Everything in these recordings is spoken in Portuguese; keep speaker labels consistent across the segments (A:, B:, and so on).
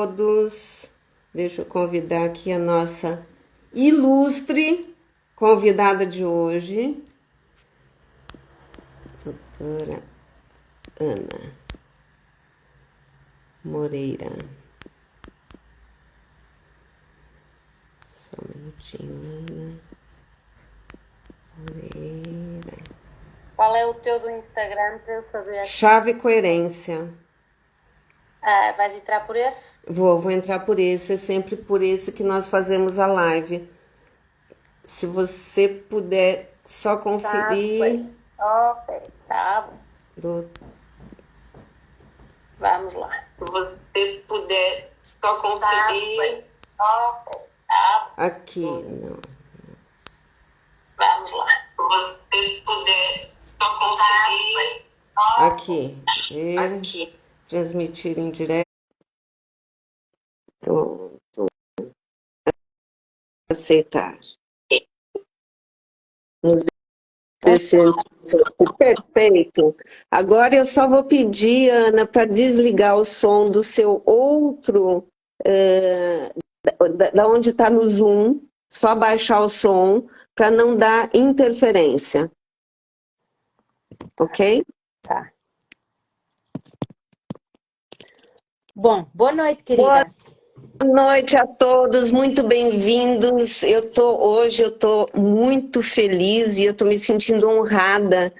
A: todos. Deixa eu convidar aqui a nossa ilustre convidada de hoje, doutora Ana Moreira. Só um minutinho, Ana Moreira.
B: Qual é o teu do Instagram para eu saber?
A: Chave Coerência.
B: Ah, vais entrar por esse?
A: Vou entrar por esse, é sempre por esse que nós fazemos a live. Se você puder só
B: Tá,
A: conferir.
B: bem. Ok, tá bom.
A: Do...
B: Vamos lá.
A: Se você puder só
B: Tá,
A: conferir.
B: bem. Ok, tá bom.
A: Aqui, não.
B: Vamos lá.
A: Se você puder só
B: Tá,
A: conferir.
B: bem.
A: Aqui. Aqui. Transmitir em direto. Pronto. Aceitar. Nos Perfeito. Agora eu só vou pedir, Ana, para desligar o som do seu outro, da onde está no Zoom, só baixar o som para não dar interferência. Ok?
B: Tá. Bom, boa noite, querida.
A: Boa noite a todos, muito bem-vindos. Hoje eu tô muito feliz e eu tô me sentindo honrada,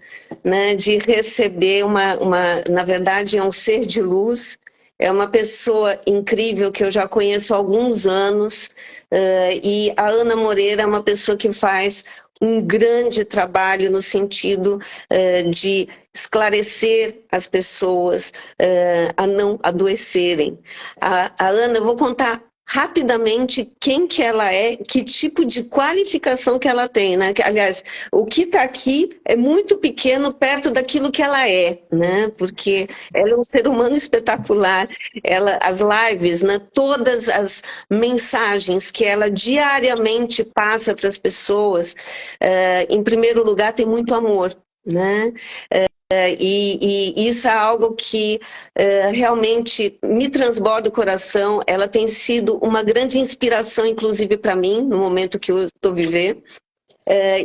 A: né, de receber na verdade, é um ser de luz, é uma pessoa incrível que eu já conheço há alguns anos, e a Ana Moreira é uma pessoa que faz um grande trabalho no sentido de esclarecer as pessoas a não adoecerem. A Ana, eu vou contar rapidamente quem que ela é, que tipo de qualificação que ela tem, né? Aliás, o que está aqui é muito pequeno perto daquilo que ela é, né? Porque ela é um ser humano espetacular. As lives, né? Todas as mensagens que ela diariamente passa para as pessoas, em primeiro lugar, tem muito amor, né? E isso é algo que realmente me transborda o coração. Ela tem sido uma grande inspiração, inclusive para mim, no momento que eu estou vivendo.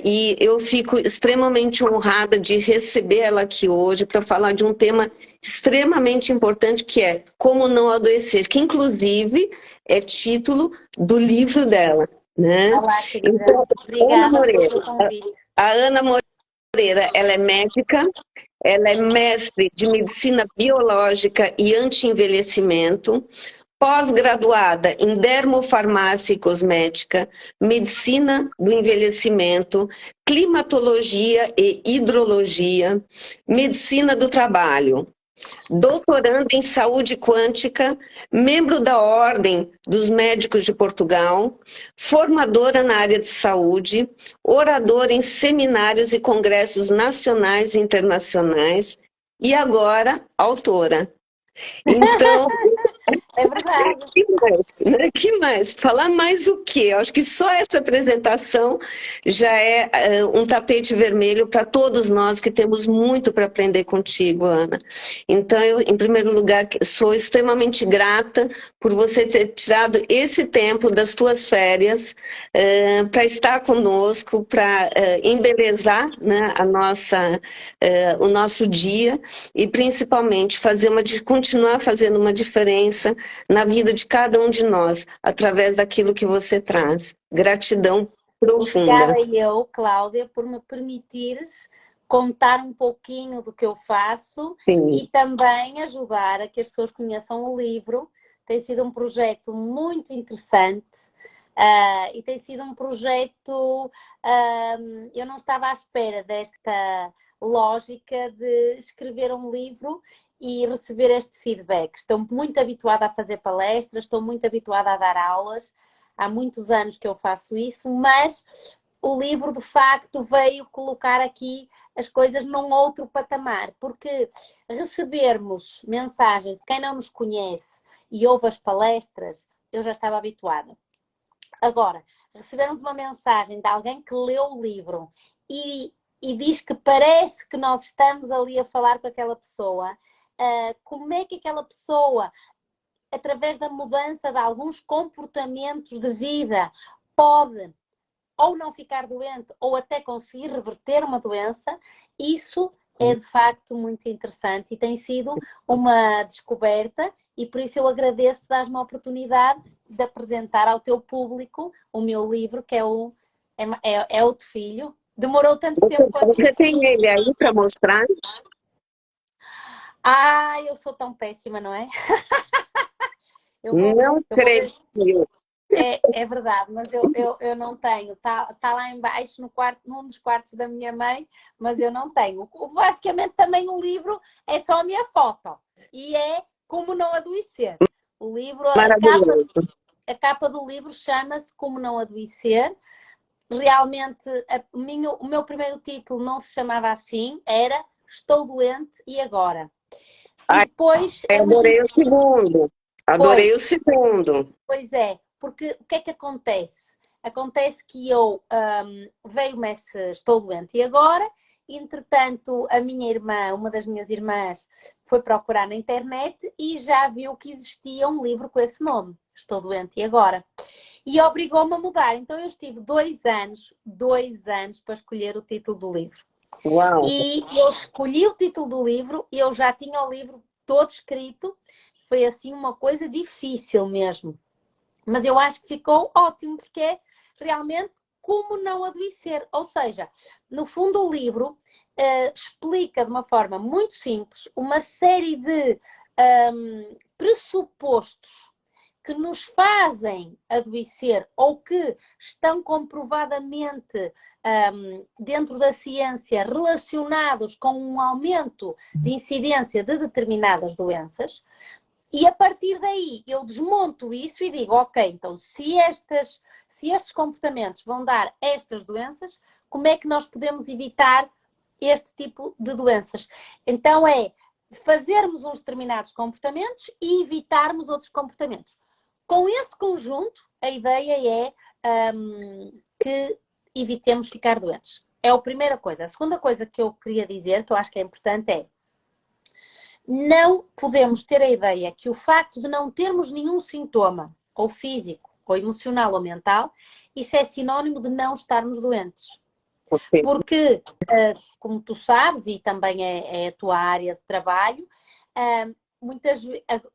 A: E eu fico extremamente honrada de receber ela aqui hoje para falar de um tema extremamente importante, que é Como Não Adoecer, que inclusive é título do livro dela, né?
B: Olá, querida.
A: Então, Ana
B: Obrigada pelo
A: Moreira.
B: teu convite.
A: A Ana Moreira, ela é médica, ela é mestre de medicina biológica e anti-envelhecimento, pós-graduada em dermofarmácia e cosmética, medicina do envelhecimento, climatologia e hidrologia, medicina do trabalho. Doutoranda em saúde quântica, membro da Ordem dos Médicos de Portugal, formadora na área de saúde, oradora em seminários e congressos nacionais e internacionais e agora autora. Então,
B: É verdade.
A: que mais, né? Que mais? Falar mais o quê? Eu acho que só essa apresentação já é um tapete vermelho para todos nós que temos muito para aprender contigo, Ana. Então, eu, em primeiro lugar, sou extremamente grata por você ter tirado esse tempo das tuas férias para estar conosco, para embelezar, né, o nosso dia e, principalmente, continuar fazendo uma diferença na vida de cada um de nós, através daquilo que você traz. Gratidão profunda.
B: Obrigada eu, Cláudia, por me permitires contar um pouquinho do que eu faço
A: Sim.
B: e também ajudar a que as pessoas conheçam o livro. Tem sido um projeto muito interessante e tem sido um projeto. Eu não estava à espera desta lógica de escrever um livro e receber este feedback. Estou muito habituada a fazer palestras, estou muito habituada a dar aulas. Há muitos anos que eu faço isso, mas o livro de facto veio colocar aqui as coisas num outro patamar, porque recebermos mensagens de quem não nos conhece e ouve as palestras, eu já estava habituada. Agora, recebermos uma mensagem de alguém que leu o livro e diz que parece que nós estamos ali a falar com aquela pessoa, como é que aquela pessoa através da mudança de alguns comportamentos de vida, pode ou não ficar doente, ou até conseguir reverter uma doença, isso é de facto muito interessante e tem sido uma descoberta, e por isso eu agradeço dar-me a oportunidade de apresentar ao teu público o meu livro, que é o de Filho. Demorou tanto tempo quanto
A: Você tem ele aí para mostrar?
B: Ah, eu sou tão péssima, não é?
A: Não creio.
B: É verdade, mas eu não tenho. Tá lá embaixo no quarto, num dos quartos da minha mãe, mas eu não tenho. Basicamente também o livro é só a minha foto. E é Como Não Adoecer. O livro,
A: Maravilhoso.
B: a capa do livro chama-se Como Não Adoecer. Realmente, o meu primeiro título não se chamava assim, era Estou Doente e Agora? E depois...
A: Adorei o segundo. Adorei o segundo.
B: Pois é, porque o que é que acontece? Acontece que eu veio-me esse Estou Doente e Agora, entretanto a minha irmã, uma das minhas irmãs, foi procurar na internet e já viu que existia um livro com esse nome, Estou Doente e Agora. E obrigou-me a mudar. Então eu estive 2 anos para escolher o título do livro.
A: Uau.
B: E eu escolhi o título do livro e eu já tinha o livro todo escrito. Foi assim uma coisa difícil mesmo. Mas eu acho que ficou ótimo, porque é realmente como não adoecer. Ou seja, no fundo o livro explica de uma forma muito simples uma série de pressupostos que nos fazem adoecer ou que estão comprovadamente dentro da ciência relacionados com um aumento de incidência de determinadas doenças. E a partir daí eu desmonto isso e digo, ok, então se estes comportamentos vão dar estas doenças, como é que nós podemos evitar este tipo de doenças? Então é fazermos uns determinados comportamentos e evitarmos outros comportamentos. Com esse conjunto, a ideia é que evitemos ficar doentes. É a primeira coisa. A segunda coisa que eu queria dizer, que eu acho que é importante, é não podemos ter a ideia que o facto de não termos nenhum sintoma, ou físico, ou emocional, ou mental, isso é sinónimo de não estarmos doentes.
A: Okay.
B: Porque, como tu sabes, e também é a tua área de trabalho,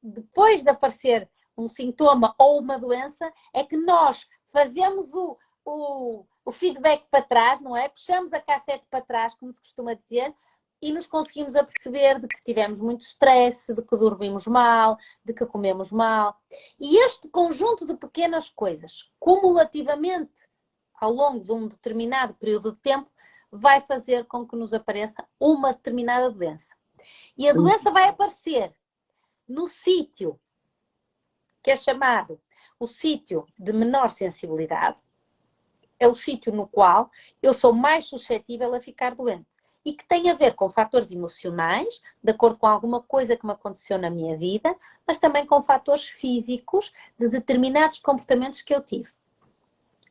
B: depois de aparecer um sintoma ou uma doença, é que nós fazemos o feedback para trás, não é? Puxamos a cassete para trás, como se costuma dizer, e nos conseguimos aperceber de que tivemos muito stress, de que dormimos mal, de que comemos mal. E este conjunto de pequenas coisas, cumulativamente, ao longo de um determinado período de tempo, vai fazer com que nos apareça uma determinada doença. E a doença vai aparecer no sítio que é chamado o sítio de menor sensibilidade. É o sítio no qual eu sou mais suscetível a ficar doente. E que tem a ver com fatores emocionais, de acordo com alguma coisa que me aconteceu na minha vida, mas também com fatores físicos de determinados comportamentos que eu tive.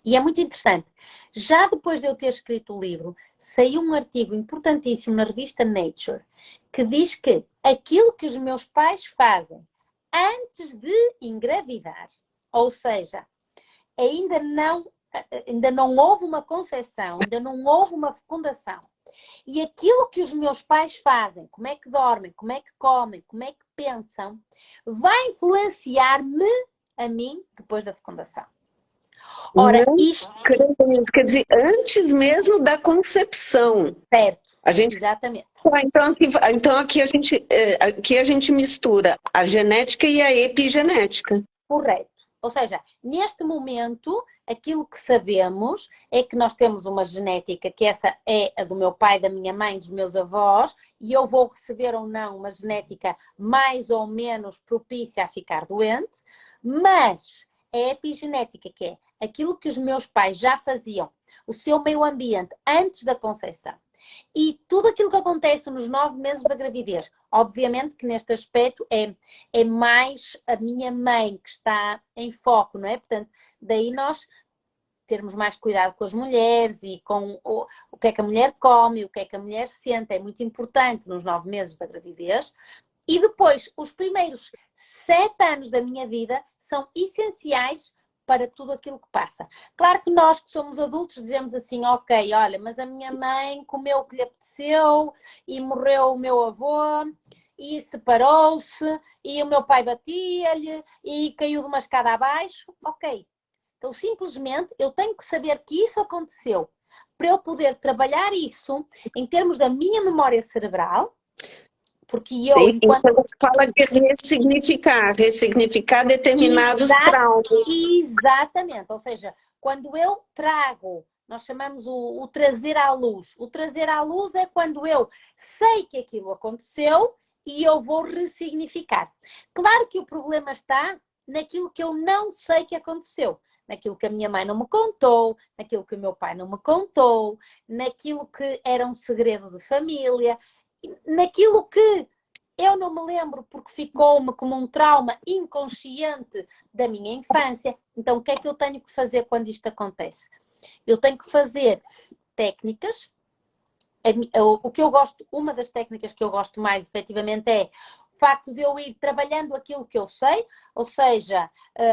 B: E é muito interessante. Já depois de eu ter escrito o livro, saiu um artigo importantíssimo na revista Nature, que diz que aquilo que os meus pais fazem antes de engravidar, ou seja, ainda não houve uma concepção, ainda não houve uma fecundação, e aquilo que os meus pais fazem, como é que dormem, como é que comem, como é que pensam, vai influenciar-me a mim depois da fecundação. Ora, isto...
A: Quer dizer, antes mesmo da concepção.
B: Certo, exatamente.
A: Então aqui a gente mistura a genética e a epigenética.
B: Correto. Ou seja, neste momento, aquilo que sabemos é que nós temos uma genética, que essa é a do meu pai, da minha mãe, dos meus avós, e eu vou receber ou não uma genética mais ou menos propícia a ficar doente, mas a epigenética, que é aquilo que os meus pais já faziam, o seu meio ambiente antes da concepção, e tudo aquilo que acontece nos 9 meses da gravidez, obviamente que neste aspecto é mais a minha mãe que está em foco, não é? Portanto, daí nós termos mais cuidado com as mulheres e com o que é que a mulher come, o que é que a mulher sente, é muito importante nos 9 meses da gravidez. E depois, os primeiros 7 anos da minha vida são essenciais para tudo aquilo que passa. Claro que nós que somos adultos dizemos assim, ok, olha, mas a minha mãe comeu o que lhe apeteceu e morreu o meu avô e separou-se e o meu pai batia-lhe e caiu de uma escada abaixo. Ok, então simplesmente eu tenho que saber que isso aconteceu para eu poder trabalhar isso em termos da minha memória cerebral, porque eu, enquanto...
A: Então, você fala de ressignificar determinados traumas.
B: Exatamente, ou seja, quando eu trago, nós chamamos o trazer à luz. O trazer à luz é quando eu sei que aquilo aconteceu e eu vou ressignificar. Claro que o problema está naquilo que eu não sei que aconteceu. Naquilo que a minha mãe não me contou, naquilo que o meu pai não me contou, naquilo que era um segredo de família, naquilo que eu não me lembro porque ficou-me como um trauma inconsciente da minha infância. Então, o que é que eu tenho que fazer quando isto acontece? Eu tenho que fazer técnicas. O que eu gosto, uma das técnicas que eu gosto mais, efetivamente, é o facto de eu ir trabalhando aquilo que eu sei, ou seja,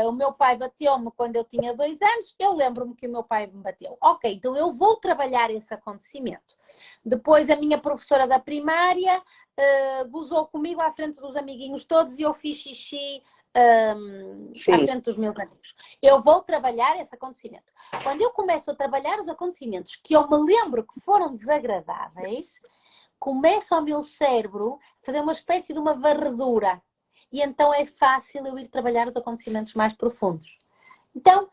B: o meu pai bateu-me quando eu tinha 2 anos, eu lembro-me que o meu pai me bateu. Ok, então eu vou trabalhar esse acontecimento. Depois a minha professora da primária gozou comigo à frente dos amiguinhos todos e eu fiz xixi à frente dos meus amigos. Eu vou trabalhar esse acontecimento. Quando eu começo a trabalhar os acontecimentos que eu me lembro que foram desagradáveis, começa o meu cérebro a fazer uma espécie de uma varredura. E então é fácil eu ir trabalhar os acontecimentos mais profundos. Então,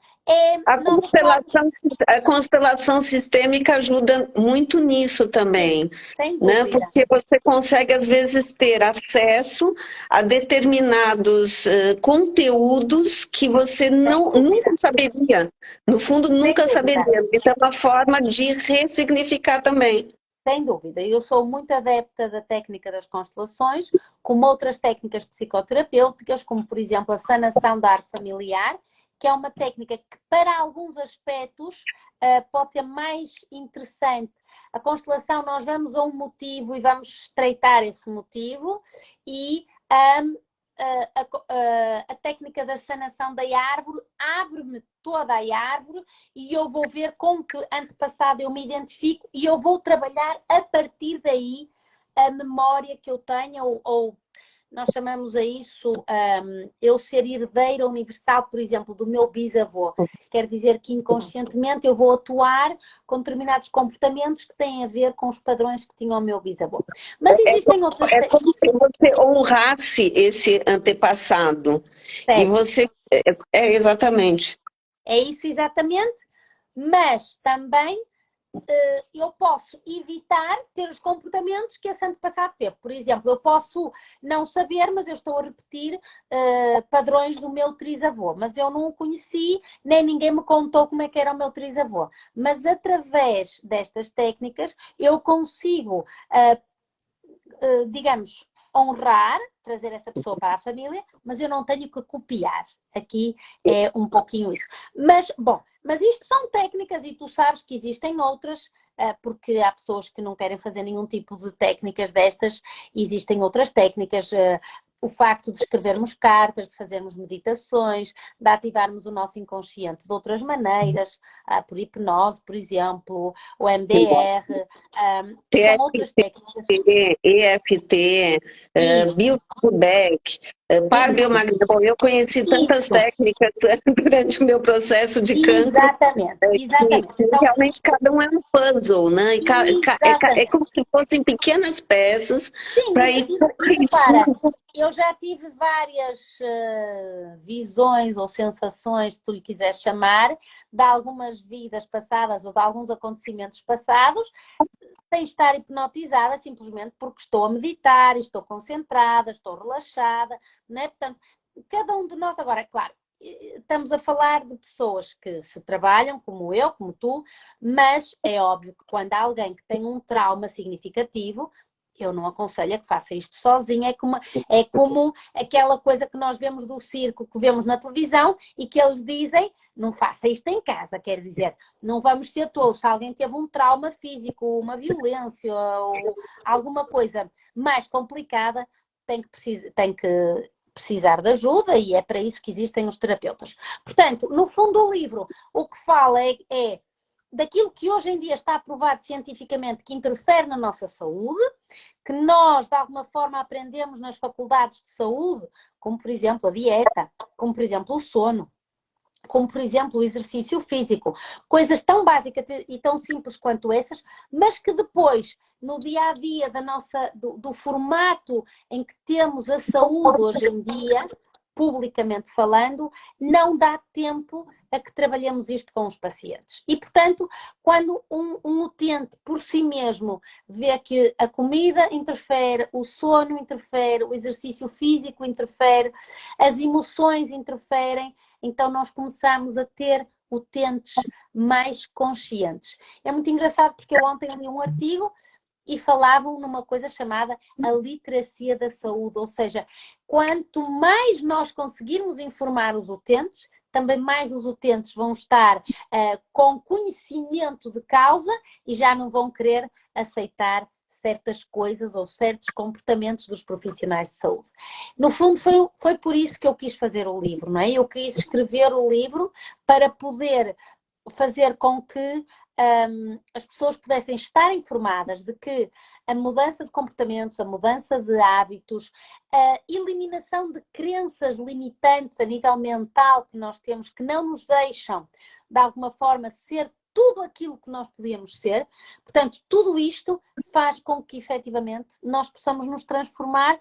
A: A constelação sistêmica ajuda muito nisso também,
B: sem
A: né?
B: dúvida.
A: Porque você consegue, às vezes, ter acesso a determinados conteúdos que você nunca saberia. No fundo, nunca saberia. Então, é uma forma de ressignificar também.
B: Sem dúvida. Eu sou muito adepta da técnica das constelações, como outras técnicas psicoterapêuticas, como, por exemplo, a sanação da árvore familiar, que é uma técnica que, para alguns aspectos, pode ser mais interessante. A constelação, nós vamos a um motivo e vamos estreitar esse motivo, e a técnica da sanação da árvore abre-me toda a árvore e eu vou ver com que antepassado eu me identifico e eu vou trabalhar a partir daí a memória que eu tenho, ou nós chamamos a isso eu ser herdeira universal, por exemplo, do meu bisavô. Quer dizer que inconscientemente eu vou atuar com determinados comportamentos que têm a ver com os padrões que tinha o meu bisavô. Mas existem outras...
A: É como se você honrasse esse antepassado. Certo. E você... exatamente.
B: É isso exatamente, mas também eu posso evitar ter os comportamentos que esse antepassado teve. Por exemplo, eu posso não saber, mas eu estou a repetir padrões do meu trisavô, mas eu não o conheci, nem ninguém me contou como é que era o meu trisavô. Mas através destas técnicas eu consigo, digamos, honrar, trazer essa pessoa para a família, mas eu não tenho que copiar. Aqui é um pouquinho isso. Mas, bom, mas isto são técnicas e tu sabes que existem outras, porque há pessoas que não querem fazer nenhum tipo de técnicas destas, existem outras técnicas. O facto de escrevermos cartas, de fazermos meditações, de ativarmos o nosso inconsciente de outras maneiras, por hipnose, por exemplo, o MDR, são outras técnicas.
A: EFT, biofeedback, par biomagnético. Bom, eu conheci tantas técnicas durante o meu processo de canto.
B: Exatamente.
A: Que então, realmente cada um é um puzzle, né? É como se fossem pequenas peças para ir...
B: Eu já tive várias visões ou sensações, se tu lhe quiseres chamar, de algumas vidas passadas ou de alguns acontecimentos passados, sem estar hipnotizada, simplesmente porque estou a meditar, estou concentrada, estou relaxada, né? Portanto, cada um de nós, agora, é claro, estamos a falar de pessoas que se trabalham, como eu, como tu, mas é óbvio que quando há alguém que tem um trauma significativo, eu não aconselho a que faça isto sozinha. É como aquela coisa que nós vemos do circo, que vemos na televisão e que eles dizem, não faça isto em casa, quer dizer, não vamos ser tolos. Se alguém teve um trauma físico, uma violência ou alguma coisa mais complicada, tem que precisar de ajuda e é para isso que existem os terapeutas. Portanto, no fundo o livro o que fala é daquilo que hoje em dia está aprovado cientificamente que interfere na nossa saúde, que nós de alguma forma aprendemos nas faculdades de saúde, como por exemplo a dieta, como por exemplo o sono, como por exemplo o exercício físico, coisas tão básicas e tão simples quanto essas, mas que depois, no dia a dia do formato em que temos a saúde hoje em dia, publicamente falando, não dá tempo a que trabalhemos isto com os pacientes. E, portanto, quando um utente por si mesmo vê que a comida interfere, o sono interfere, o exercício físico interfere, as emoções interferem, então nós começamos a ter utentes mais conscientes. É muito engraçado porque eu ontem li um artigo e falavam numa coisa chamada a literacia da saúde, ou seja, quanto mais nós conseguirmos informar os utentes, também mais os utentes vão estar com conhecimento de causa e já não vão querer aceitar certas coisas ou certos comportamentos dos profissionais de saúde. No fundo, foi por isso que eu quis fazer o livro, não é? Eu quis escrever o livro para poder fazer com que as pessoas pudessem estar informadas de que a mudança de comportamentos, a mudança de hábitos, a eliminação de crenças limitantes a nível mental que nós temos, que não nos deixam, de alguma forma, ser tudo aquilo que nós podíamos ser. Portanto, tudo isto faz com que, efetivamente, nós possamos nos transformar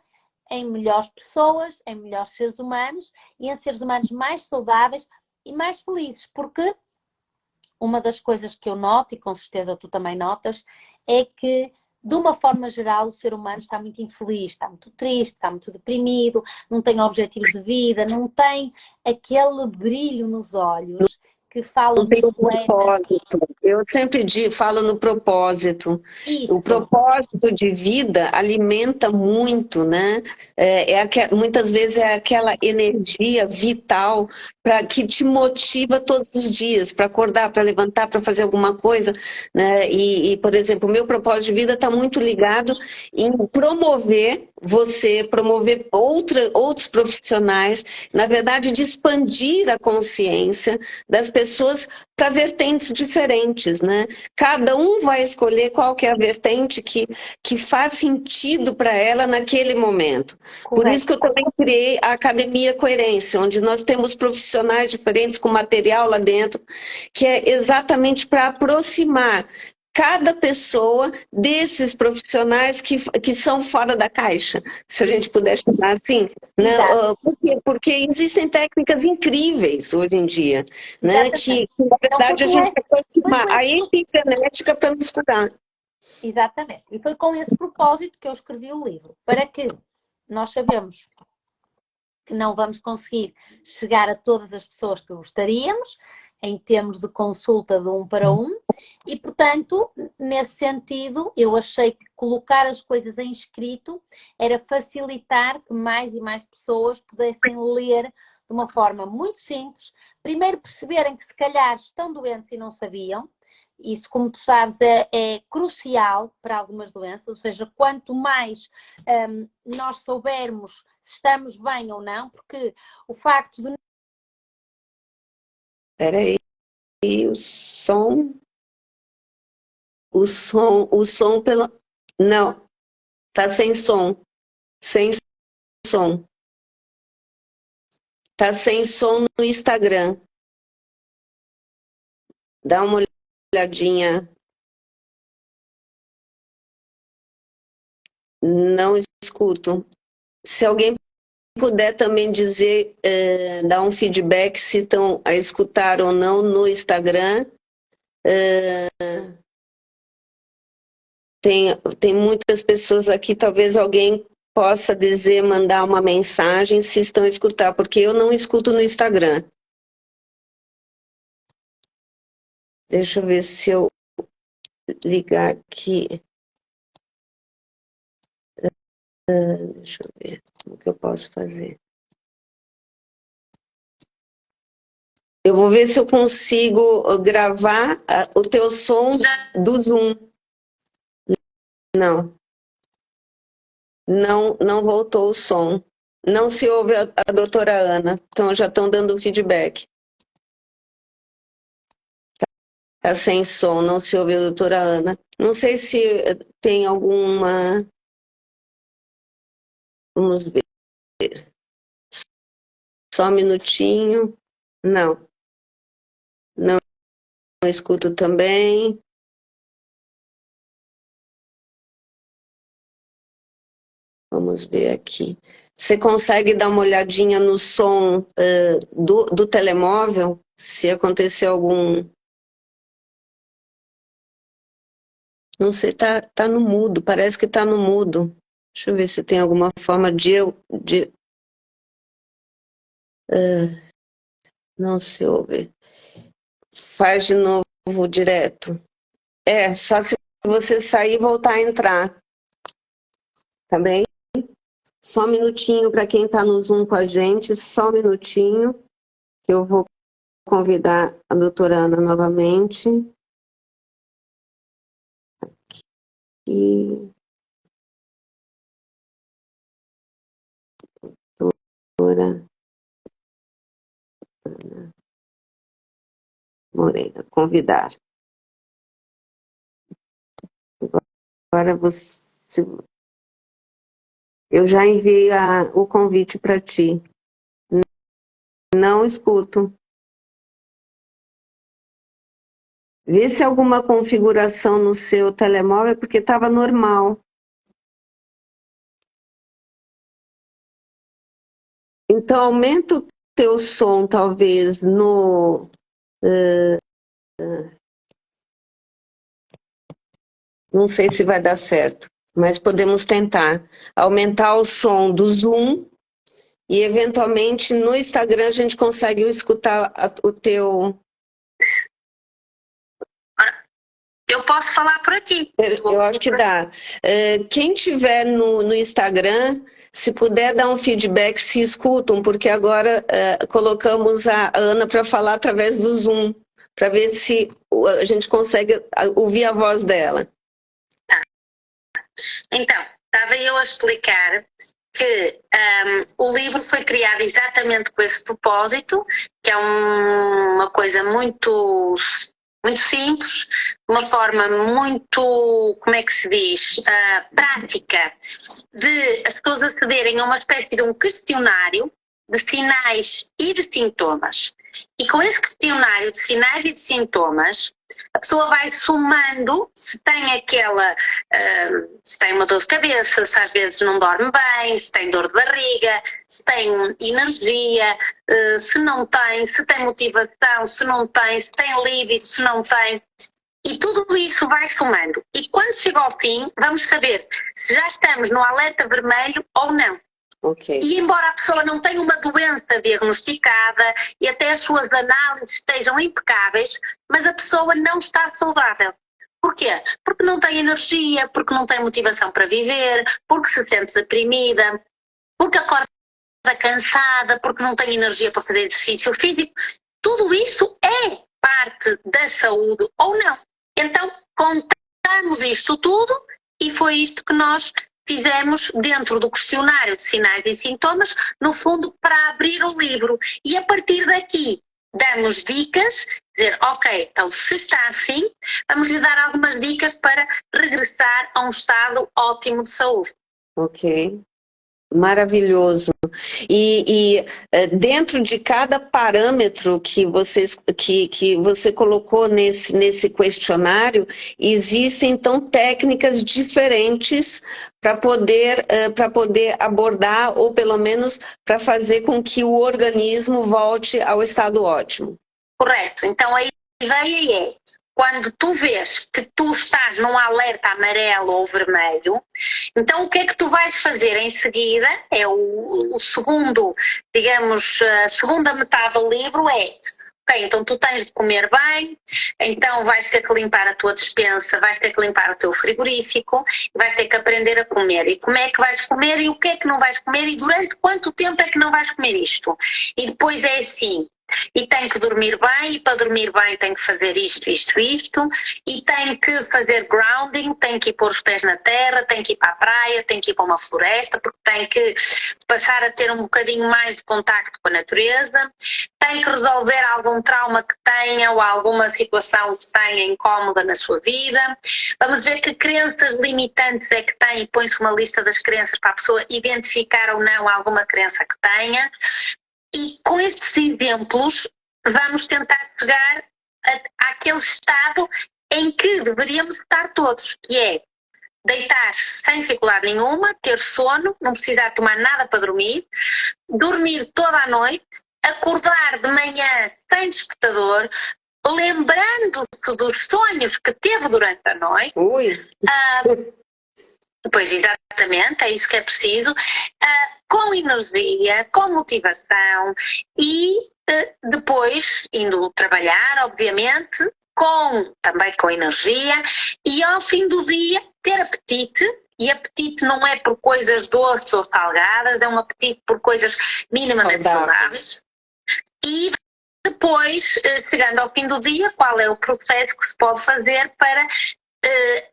B: em melhores pessoas, em melhores seres humanos e em seres humanos mais saudáveis e mais felizes, porque uma das coisas que eu noto, e com certeza tu também notas, é que, de uma forma geral, o ser humano está muito infeliz, está muito triste, está muito deprimido, não tem objetivos de vida, não tem aquele brilho nos olhos que fala
A: Não
B: dos
A: tem
B: planos.
A: propósito. Eu sempre falo no propósito. O
B: Isso,
A: propósito de vida alimenta muito, né? Muitas vezes é aquela energia vital que te motiva todos os dias para acordar, para levantar, para fazer alguma coisa, né? Por exemplo, o meu propósito de vida está muito ligado em promover outros profissionais, na verdade, de expandir a consciência das pessoas para vertentes diferentes, né? Cada um vai escolher qual que é a vertente que faz sentido para ela naquele momento. Por isso
B: correto.
A: que eu também criei a Academia Coerência, onde nós temos profissionais diferentes com material lá dentro, que é exatamente para aproximar cada pessoa desses profissionais que são fora da caixa, se a gente puder chamar assim, né?
B: Exato,
A: Porque existem técnicas incríveis hoje em dia, né?
B: exatamente.
A: Na
B: Então
A: verdade, a gente vai
B: foi
A: aproximar
B: com
A: a
B: esse,
A: epigenética para nos curar.
B: exatamente. E foi com esse propósito que eu escrevi o livro, para que nós sabemos que não vamos conseguir chegar a todas as pessoas que gostaríamos, em termos de consulta de 1 para 1, e, portanto, nesse sentido, eu achei que colocar as coisas em escrito era facilitar que mais e mais pessoas pudessem ler de uma forma muito simples, primeiro perceberem que se calhar estão doentes e não sabiam. Isso, como tu sabes, é crucial para algumas doenças, ou seja, quanto mais nós soubermos se estamos bem ou não, porque o facto de...
A: Espera aí, o som pelo... Não, tá sem som. Tá sem som no Instagram. Dá uma olhadinha. Não escuto. Se alguém puder também dizer, dar um feedback se estão a escutar ou não no Instagram. Tem muitas pessoas aqui, talvez alguém possa dizer, mandar uma mensagem se estão a escutar, porque eu não escuto no Instagram. Deixa eu ver se eu ligar aqui. Deixa eu ver o que eu posso fazer. Eu vou ver se eu consigo gravar o teu som do Zoom. Não. Não voltou o som. Não se ouve a doutora Ana. Então já estão dando feedback. Está sem som, não se ouve a doutora Ana. Não sei se tem alguma. Vamos ver. Só um minutinho. Não. Não escuto também. Vamos ver aqui. Você consegue dar uma olhadinha no som do telemóvel? Se acontecer algum. Não sei, tá no mudo, parece que tá no mudo. Deixa eu ver se tem alguma forma não se ouve. Faz de novo direto. Só se você sair e voltar a entrar. Tá bem? Só um minutinho para quem está no Zoom com a gente, só um minutinho, que eu vou convidar a doutora Ana novamente. E doutora Ana Moreira, convidar. Agora você. Eu já enviei o convite para ti. Não escuto. Vê se alguma configuração no seu telemóvel, porque estava normal. Então, aumenta o teu som, talvez, no... não sei se vai dar certo, mas podemos tentar. Aumentar o som do Zoom e, eventualmente, no Instagram a gente consegue escutar o teu...
B: Eu posso falar por aqui.
A: Eu acho que dá. Quem tiver no Instagram, se puder dar um feedback, se escutam, porque agora colocamos a Ana para falar através do Zoom, para ver se a gente consegue ouvir a voz dela.
B: Tá. Então, estava eu a explicar que o livro foi criado exatamente com esse propósito, que é uma coisa muito simples, de uma forma muito, como é que se diz, prática, de as pessoas acederem a uma espécie de um questionário de sinais e de sintomas. E com esse questionário de sinais e de sintomas, a pessoa vai somando se tem se tem uma dor de cabeça, se às vezes não dorme bem, se tem dor de barriga, se tem energia, se não tem, se tem motivação, se não tem, se tem líbido, se não tem. E tudo isso vai somando. E quando chega ao fim, vamos saber se já estamos no alerta vermelho ou não.
A: Okay.
B: E embora a pessoa não tenha uma doença diagnosticada e até as suas análises estejam impecáveis, mas a pessoa não está saudável. Porquê? Porque não tem energia, porque não tem motivação para viver, porque se sente deprimida, porque acorda cansada, porque não tem energia para fazer exercício físico. Tudo isso é parte da saúde ou não. Então, contamos isto tudo e foi isto que nós fizemos dentro do questionário de sinais e sintomas, no fundo, para abrir o livro. E a partir daqui, damos dicas, dizer, ok, então se está assim, vamos lhe dar algumas dicas para regressar a um estado ótimo de saúde.
A: Ok. Maravilhoso. E dentro de cada parâmetro que você colocou nesse questionário, existem então técnicas diferentes para poder abordar, ou pelo menos para fazer com que o organismo volte ao estado ótimo.
B: Correto. Então a ideia é, quando tu vês que tu estás num alerta amarelo ou vermelho, então o que é que tu vais fazer em seguida? É o segundo, digamos, a segunda metade do livro é, ok, então tu tens de comer bem, então vais ter que limpar a tua despensa, vais ter que limpar o teu frigorífico, vais ter que aprender a comer. E como é que vais comer e o que é que não vais comer e durante quanto tempo é que não vais comer isto? E depois é assim, e tem que dormir bem, e para dormir bem tem que fazer isto, e tem que fazer grounding, tem que ir pôr os pés na terra, tem que ir para a praia, tem que ir para uma floresta, porque tem que passar a ter um bocadinho mais de contacto com a natureza, tem que resolver algum trauma que tenha ou alguma situação que tenha incómoda na sua vida. Vamos ver que crenças limitantes é que tem e põe-se uma lista das crenças para a pessoa identificar ou não alguma crença que tenha. E com estes exemplos vamos tentar chegar àquele estado em que deveríamos estar todos, que é deitar-se sem dificuldade nenhuma, ter sono, não precisar tomar nada para dormir, dormir toda a noite, acordar de manhã sem despertador, lembrando-se dos sonhos que teve durante a noite.
A: Ui!
B: Pois, exatamente, é isso que é preciso, com energia, com motivação e depois indo trabalhar, obviamente, também com energia e ao fim do dia ter apetite. E apetite não é por coisas doces ou salgadas, é um apetite por coisas minimamente saudáveis. E depois, chegando ao fim do dia, qual é o processo que se pode fazer para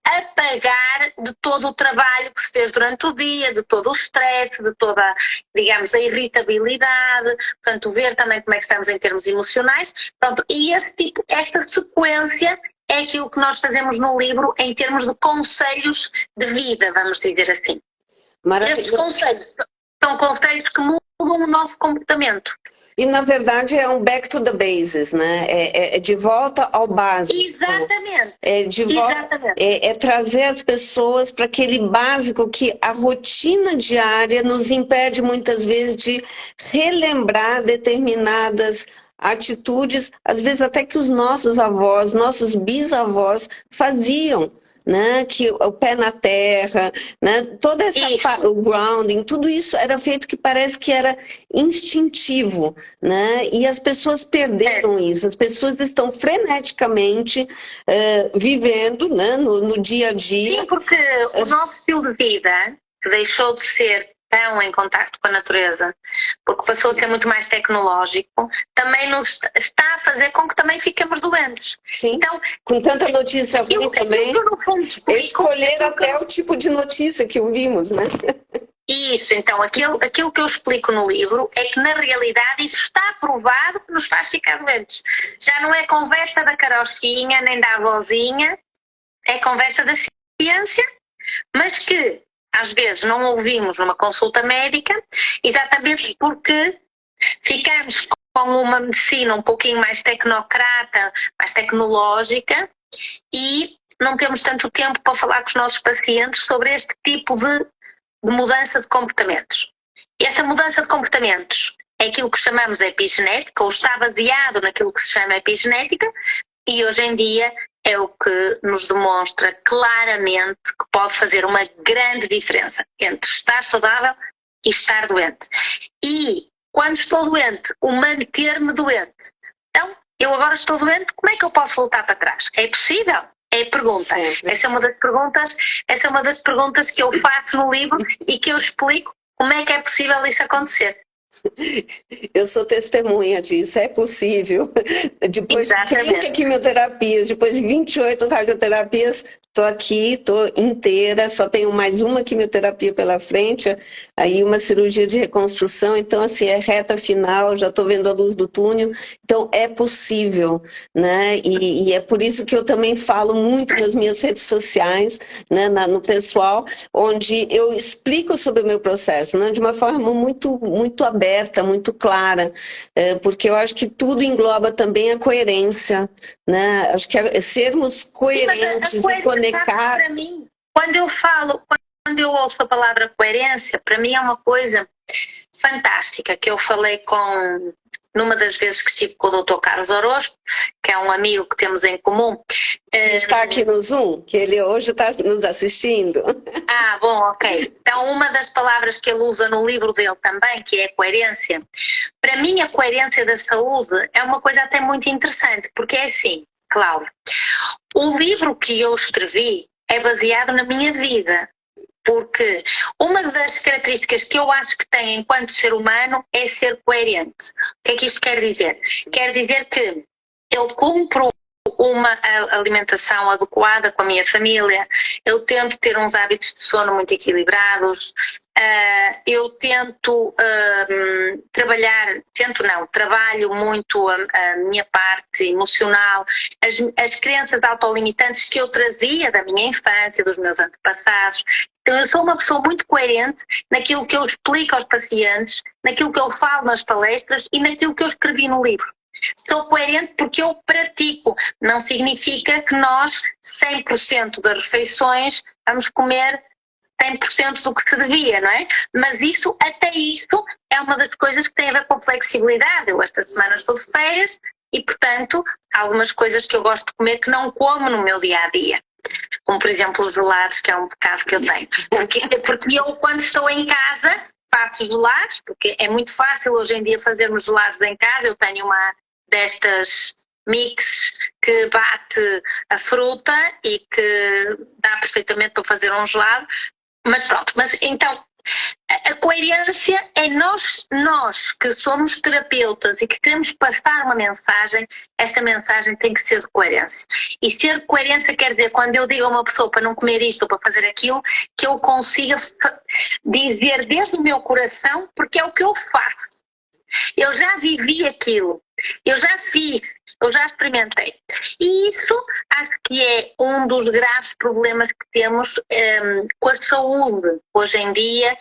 B: apagar de todo o trabalho que se fez durante o dia, de todo o stress, de toda, digamos, a irritabilidade, portanto, ver também como é que estamos em termos emocionais. Pronto, e esta sequência é aquilo que nós fazemos no livro em termos de conselhos de vida, vamos dizer assim. Estes conselhos são conselhos que mudam o nosso comportamento.
A: E, na verdade, é um back to the bases, né? É de volta ao básico.
B: Exatamente.
A: É trazer as pessoas para aquele básico que a rotina diária nos impede, muitas vezes, de relembrar determinadas atitudes, às vezes até que os nossos avós, nossos bisavós faziam. Né, que o pé na terra, né, toda o grounding, tudo isso era feito que parece que era instintivo, né, e as pessoas perderam isso, as pessoas estão freneticamente vivendo, né, no dia a dia.
B: Sim, porque o nosso estilo de vida, que deixou de ser tão em contacto com a natureza, porque passou a ser muito mais tecnológico, também nos está a fazer com que também fiquemos doentes.
A: Sim, então, com tanta notícia ruim também, escolher até o tipo de notícia que ouvimos, né?
B: Isso, então, aquilo que eu explico no livro é que, na realidade, isso está provado que nos faz ficar doentes. Já não é conversa da carochinha, nem da avózinha, é conversa da ciência, mas que às vezes não ouvimos numa consulta médica, exatamente porque ficamos com uma medicina um pouquinho mais tecnocrata, mais tecnológica e não temos tanto tempo para falar com os nossos pacientes sobre este tipo de mudança de comportamentos. E essa mudança de comportamentos é aquilo que chamamos de epigenética, ou está baseado naquilo que se chama epigenética, e hoje em dia é o que nos demonstra claramente que pode fazer uma grande diferença entre estar saudável e estar doente. E quando estou doente, o manter-me doente. Então, eu agora estou doente, como é que eu posso voltar para trás? É possível? É a pergunta. Essa é uma das perguntas que eu faço no livro e que eu explico como é que é possível isso acontecer.
A: Eu sou testemunha disso, é possível. Depois de 30 quimioterapias, depois de 28 radioterapias, estou aqui, estou inteira, só tenho mais uma quimioterapia pela frente, aí uma cirurgia de reconstrução, então assim, é reta final, já estou vendo a luz do túnel, então é possível, né? E é por isso que eu também falo muito nas minhas redes sociais, né, no pessoal, onde eu explico sobre o meu processo, né, de uma forma muito aberta, muito clara, porque eu acho que tudo engloba também a coerência, né? Acho que sermos coerentes e conectados.
B: Para mim, quando eu ouço a palavra coerência, para mim é uma coisa fantástica que eu falei numa das vezes que estive com o Dr. Carlos Orozco, que é um amigo que temos em comum.
A: Está aqui no Zoom, que ele hoje está nos assistindo.
B: Ah, bom, ok. Então, uma das palavras que ele usa no livro dele também, que é coerência, para mim a coerência da saúde é uma coisa até muito interessante, porque é assim, Cláudia, o livro que eu escrevi é baseado na minha vida.
C: Porque uma das características que eu acho que tem enquanto ser humano é ser coerente. O que é que isto quer dizer? Quer dizer que eu cumpro uma alimentação adequada com a minha família, eu tento ter uns hábitos de sono muito equilibrados, eu tento trabalho muito a minha parte emocional, as crenças autolimitantes que eu trazia da minha infância, dos meus antepassados. Então eu sou uma pessoa muito coerente naquilo que eu explico aos pacientes, naquilo que eu falo nas palestras e naquilo que eu escrevi no livro. Sou coerente porque eu pratico. Não significa que nós, 100% das refeições, vamos comer 100% do que se devia, não é? Mas até isso, é uma das coisas que tem a ver com flexibilidade. Eu esta semana estou de férias e, portanto, há algumas coisas que eu gosto de comer que não como no meu dia-a-dia. Como, por exemplo, os gelados, que é um pecado que eu tenho. Porque eu, quando estou em casa, faço gelados, porque é muito fácil hoje em dia fazermos gelados em casa. Eu tenho uma destas mix que bate a fruta e que dá perfeitamente para fazer um gelado. Mas pronto, então a coerência é nós que somos terapeutas e que queremos passar uma mensagem, esta mensagem tem que ser de coerência. E ser de coerência quer dizer, quando eu digo a uma pessoa para não comer isto ou para fazer aquilo, que eu consiga dizer desde o meu coração, porque é o que eu faço. Eu já vivi aquilo, eu já fiz, eu já experimentei. E isso acho que é um dos graves problemas que temos com a saúde hoje em dia,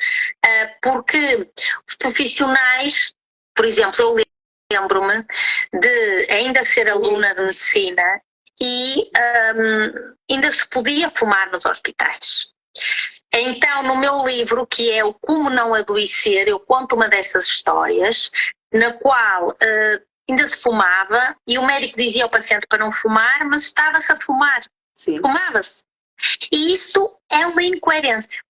C: porque os profissionais, por exemplo, eu lembro-me de ainda ser aluna de medicina e ainda se podia fumar nos hospitais. Então, no meu livro, que é o Como Não Adoecer, eu conto uma dessas histórias, na qual ainda se fumava e o médico dizia ao paciente para não fumar, mas estava-se a fumar. Sim. Fumava-se. E isso é uma incoerência.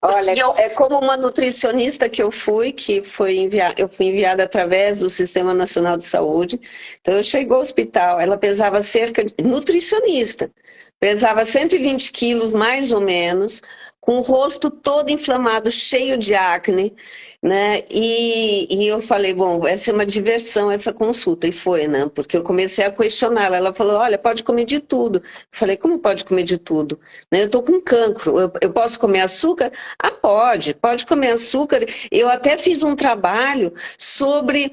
A: Olha, é como uma nutricionista que eu fui enviada através do Sistema Nacional de Saúde. Então, eu cheguei ao hospital, ela pesava nutricionista, pesava 120 quilos mais ou menos, com o rosto todo inflamado, cheio de acne, né? E eu falei, bom, vai ser uma diversão essa consulta. E foi, né? Porque eu comecei a questioná-la. Ela falou, olha, pode comer de tudo. Eu falei, como pode comer de tudo? Né? Eu tô com cancro, eu posso comer açúcar? Ah, pode comer açúcar. Eu até fiz um trabalho sobre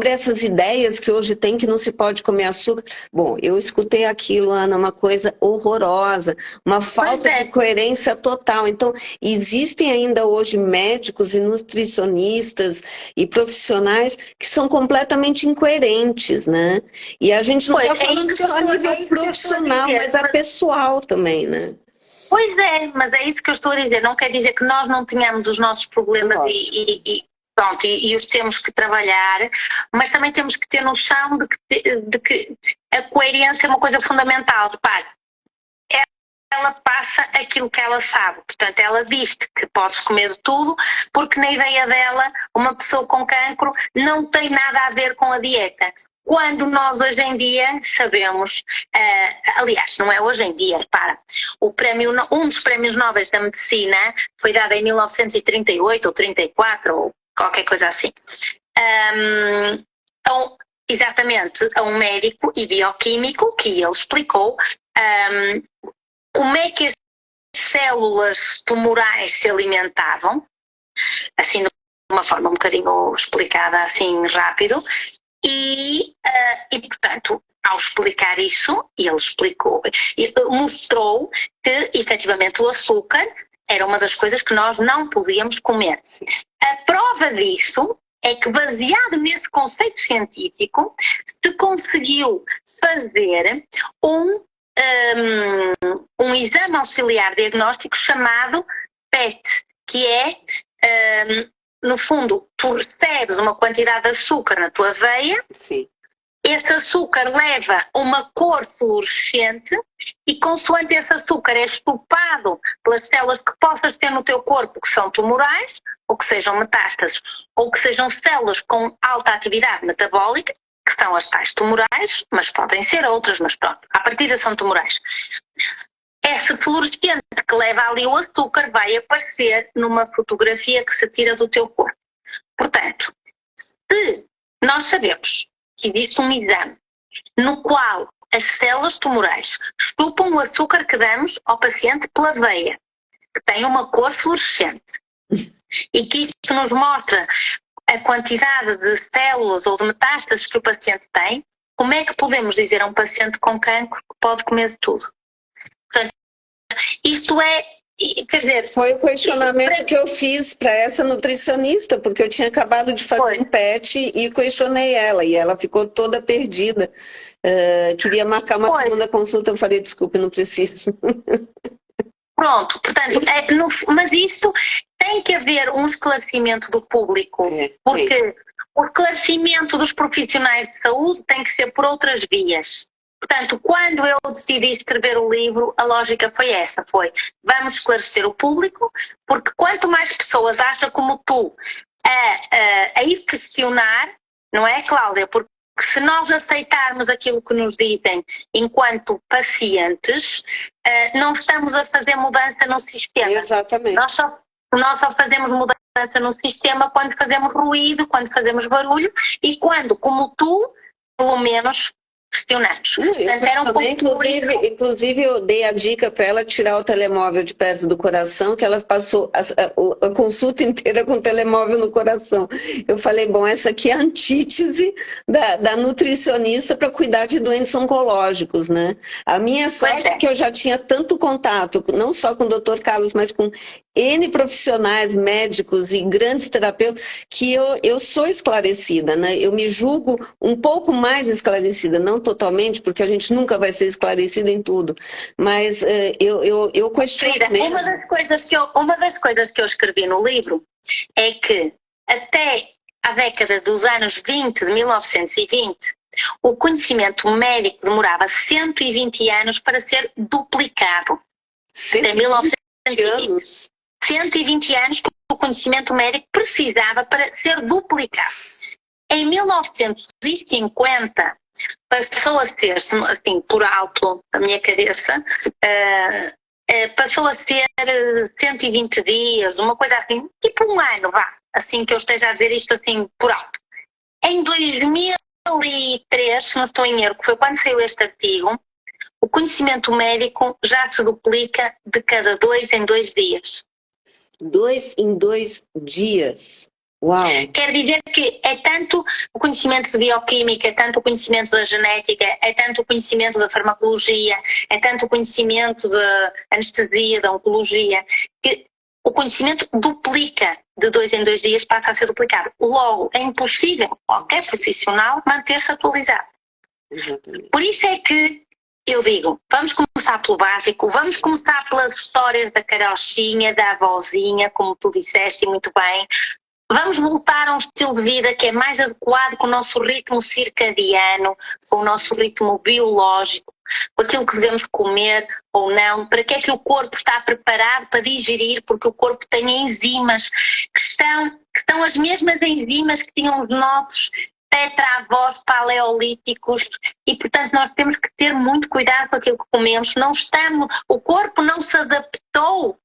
A: essas ideias que hoje tem que não se pode comer açúcar. Bom, eu escutei aquilo, Ana, uma coisa horrorosa, uma falta de coerência total. Então, existem ainda hoje médicos e nutricionistas e profissionais que são completamente incoerentes, né? E a gente não está falando só a nível profissional, mas a pessoal também, né?
C: Pois é, mas é isso que eu estou a dizer. Não quer dizer que nós não tenhamos os nossos problemas e os temos que trabalhar, mas também temos que ter noção de que a coerência é uma coisa fundamental. Repare, ela passa aquilo que ela sabe. Portanto, ela diz-te que podes comer de tudo, porque na ideia dela, uma pessoa com cancro não tem nada a ver com a dieta. Quando nós hoje em dia sabemos, aliás, não é hoje em dia, repara, um dos prémios Nobel da Medicina foi dado em 1938 ou 34 ou qualquer coisa assim. Então, exatamente, a um médico e bioquímico que ele explicou como é que as células tumorais se alimentavam, assim de uma forma um bocadinho explicada assim rápido, e portanto, ao explicar isso, ele mostrou que efetivamente o açúcar era uma das coisas que nós não podíamos comer. A prova disso é que, baseado nesse conceito científico, se conseguiu fazer um exame auxiliar diagnóstico chamado PET, que é, no fundo, tu recebes uma quantidade de açúcar na tua veia.
A: Sim.
C: Esse açúcar leva uma cor fluorescente e, consoante esse açúcar é estupado pelas células que possas ter no teu corpo, que são tumorais, ou que sejam metástases, ou que sejam células com alta atividade metabólica, que são as tais tumorais, mas podem ser outras, mas pronto, à partida são tumorais. esse fluorescente que leva ali o açúcar vai aparecer numa fotografia que se tira do teu corpo. Portanto, se nós sabemos que existe um exame no qual as células tumorais chupam o açúcar que damos ao paciente pela veia, que tem uma cor fluorescente, e que isto nos mostra a quantidade de células ou de metástases que o paciente tem, como é que podemos dizer a um paciente com cancro que pode comer de tudo? Portanto, isto é, quer dizer...
A: Foi o questionamento que eu fiz para essa nutricionista, porque eu tinha acabado de fazer um PET e questionei ela, e ela ficou toda perdida. Queria marcar uma segunda consulta, eu falei, desculpe, não preciso.
C: Pronto, portanto, mas isto tem que haver um esclarecimento do público, porque o esclarecimento dos profissionais de saúde tem que ser por outras vias. Portanto, quando eu decidi escrever o livro, a lógica foi essa, vamos esclarecer o público, porque quanto mais pessoas acham como tu a ir questionar, não é, Cláudia? Porque se nós aceitarmos aquilo que nos dizem enquanto pacientes, não estamos a fazer mudança no sistema.
A: Exatamente.
C: Nós só fazemos mudança no sistema quando fazemos ruído, quando fazemos barulho e quando, como tu, pelo menos, questionamos.
A: Inclusive, eu dei a dica para ela tirar o telemóvel de perto do coração, que ela passou a consulta inteira com o telemóvel no coração. Eu falei, bom, essa aqui é a antítese da nutricionista para cuidar de doentes oncológicos, né? A minha sorte é que eu já tinha tanto contato, não só com o Dr. Carlos, mas com N profissionais, médicos e grandes terapeutas, que eu sou esclarecida, né? Eu me julgo um pouco mais esclarecida, não totalmente, porque a gente nunca vai ser esclarecida em tudo, mas eu questiono mesmo.
C: Uma das coisas que eu escrevi no livro é que até a década dos anos 20, de 1920, o conhecimento médico demorava 120 anos para ser duplicado. Até 1920. 120 anos que o conhecimento médico precisava para ser duplicado. Em 1950, passou a ser, assim, por alto da minha cabeça, passou a ser 120 dias, uma coisa assim, tipo um ano, assim que eu esteja a dizer isto assim por alto. Em 2003, se não estou em erro, que foi quando saiu este artigo, o conhecimento médico já se duplica de cada 2 em 2 dias.
A: 2 em 2 dias. Uau!
C: Quer dizer que é tanto o conhecimento de bioquímica, é tanto o conhecimento da genética, é tanto o conhecimento da farmacologia, é tanto o conhecimento da anestesia, da oncologia, que o conhecimento duplica de 2 em 2 dias, passa a ser duplicado. Logo, é impossível qualquer profissional manter-se atualizado.
A: Exatamente.
C: Por isso é que eu digo, vamos começar pelo básico, vamos começar pelas histórias da carochinha, da avózinha, como tu disseste muito bem. Vamos voltar a um estilo de vida que é mais adequado com o nosso ritmo circadiano, com o nosso ritmo biológico, com aquilo que devemos comer ou não, para que é que o corpo está preparado para digerir, porque o corpo tem enzimas que estão as mesmas enzimas que tinham os nossos tetravós paleolíticos e, portanto, nós temos que ter muito cuidado com aquilo que comemos. O corpo não se adaptou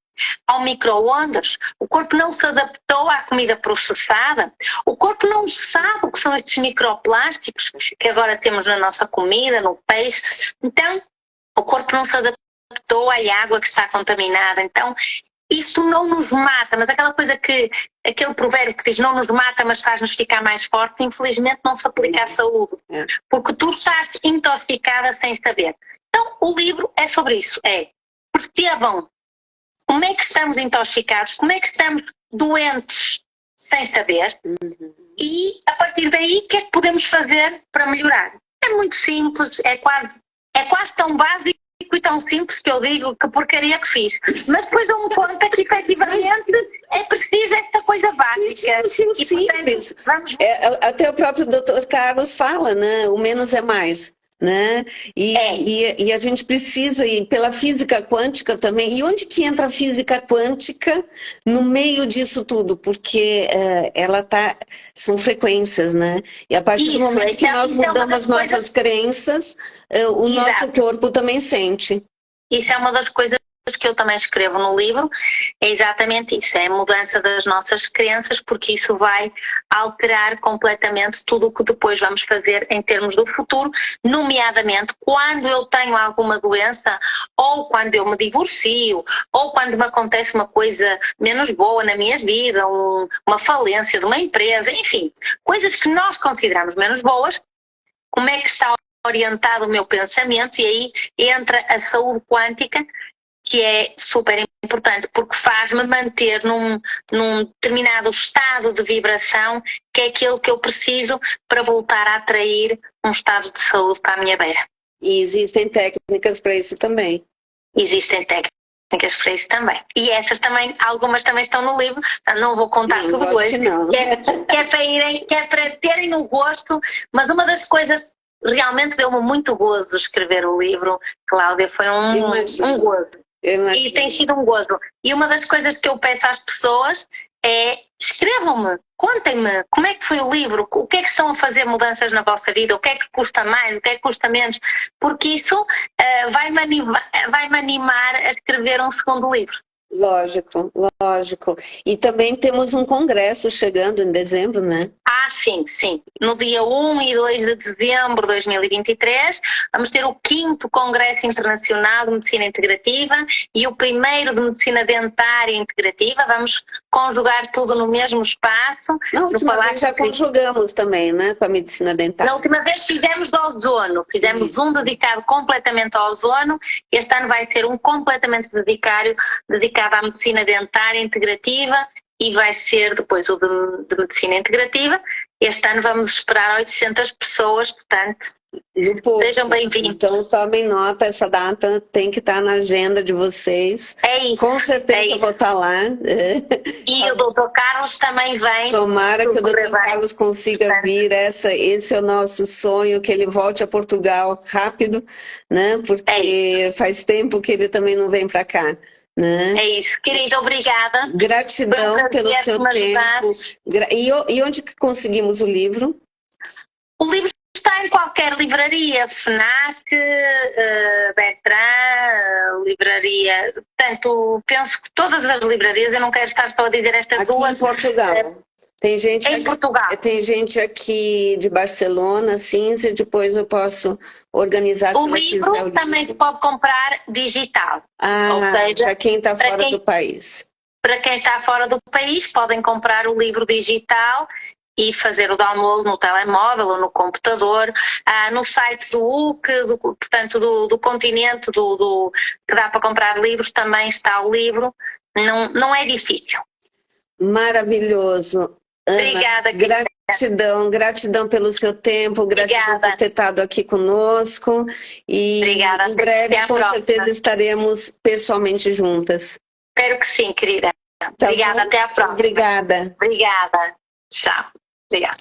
C: ao micro-ondas, o corpo não se adaptou à comida processada, o corpo não sabe o que são estes microplásticos que agora temos na nossa comida, no peixe. Então, o corpo não se adaptou à água que está contaminada. Então, isso não nos mata, mas aquele provérbio que diz não nos mata, mas faz-nos ficar mais fortes, infelizmente não se aplica à saúde, porque tu estás intoxicada sem saber. Então, o livro é sobre isso, percebam como é que estamos intoxicados, como é que estamos doentes sem saber e, a partir daí, o que é que podemos fazer para melhorar? É muito simples, é quase tão básico e tão simples que eu digo que porcaria que fiz. Mas depois dou-me conta que, efetivamente, é preciso esta coisa básica.
A: Isso é simples. Até o próprio Dr. Carlos fala, né? O menos é mais. Né? E a gente precisa ir pela física quântica também. E onde que entra a física quântica no meio disso tudo? Porque são frequências, né? E a partir do momento que nós mudamos nossas crenças, o nosso corpo também sente.
C: Isso é uma das coisas que eu também escrevo no livro, é exatamente isso, é a mudança das nossas crenças, porque isso vai alterar completamente tudo o que depois vamos fazer em termos do futuro, nomeadamente quando eu tenho alguma doença, ou quando eu me divorcio, ou quando me acontece uma coisa menos boa na minha vida, uma falência de uma empresa, enfim, coisas que nós consideramos menos boas. Como é que está orientado o meu pensamento? E aí entra a saúde quântica, que é super importante, porque faz-me manter num determinado estado de vibração, que é aquele que eu preciso para voltar a atrair um estado de saúde para a minha beira.
A: E existem técnicas para isso também.
C: Existem técnicas para isso também. E essas também, algumas também estão no livro, não vou contar tudo hoje, que é para terem o gosto, mas uma das coisas realmente deu-me muito gozo escrever o livro, Cláudia, foi um gozo. E tem sido um gozo. E uma das coisas que eu peço às pessoas é: escrevam-me, contem-me como é que foi o livro, o que é que estão a fazer mudanças na vossa vida, o que é que custa mais, o que é que custa menos, porque isso vai-me animar a escrever um segundo livro.
A: Lógico, lógico. E também temos um congresso chegando em dezembro, né?
C: Ah, sim, sim. No dia 1 e 2 de dezembro de 2023, vamos ter o 5º Congresso Internacional de Medicina Integrativa e o 1º de Medicina Dentária Integrativa. Vamos conjugar tudo no mesmo espaço.
A: Na última vez já conjugamos também, né? Com a medicina dentária.
C: Na última vez fizemos do ozono. Fizemos um dedicado completamente ao ozono. Este ano vai ser um completamente dedicado à medicina dentária integrativa. E vai ser depois o de medicina integrativa. Este ano vamos esperar 800 pessoas, portanto, sejam bem-vindos.
A: Então tomem nota, essa data tem que estar na agenda de vocês.
C: É isso.
A: Com certeza vou estar lá.
C: E o Dr. Carlos também vem.
A: Tomara que o Dr. Carlos consiga vir, esse é o nosso sonho, que ele volte a Portugal rápido, né? Porque faz tempo que ele também não vem para cá. Né?
C: É isso, querida, obrigada.
A: Gratidão pelo seu tempo. E onde que conseguimos o livro?
C: O livro está em qualquer livraria, FNAC, Bertrand, livraria, portanto, penso que todas as livrarias, eu não quero estar só a dizer estas
A: aqui
C: duas.
A: Em Portugal. Tem gente
C: em Portugal.
A: Tem gente aqui de Barcelona, Cinza, depois eu posso organizar.
C: O livro também se pode comprar digital.
A: Ou seja, para quem está fora do país.
C: Para quem está fora do país, podem comprar o livro digital e fazer o download no telemóvel ou no computador, no site do UC, portanto do continente, que dá para comprar livros, também está o livro. Não é difícil.
A: Maravilhoso. Ana,
C: obrigada,
A: gratidão pelo seu tempo, gratidão por ter estado aqui conosco. E
C: obrigada,
A: em breve, com certeza, estaremos pessoalmente juntas.
C: Espero que sim, querida. Obrigada, até a próxima.
A: Obrigada.
C: Obrigada. Tchau. Obrigada.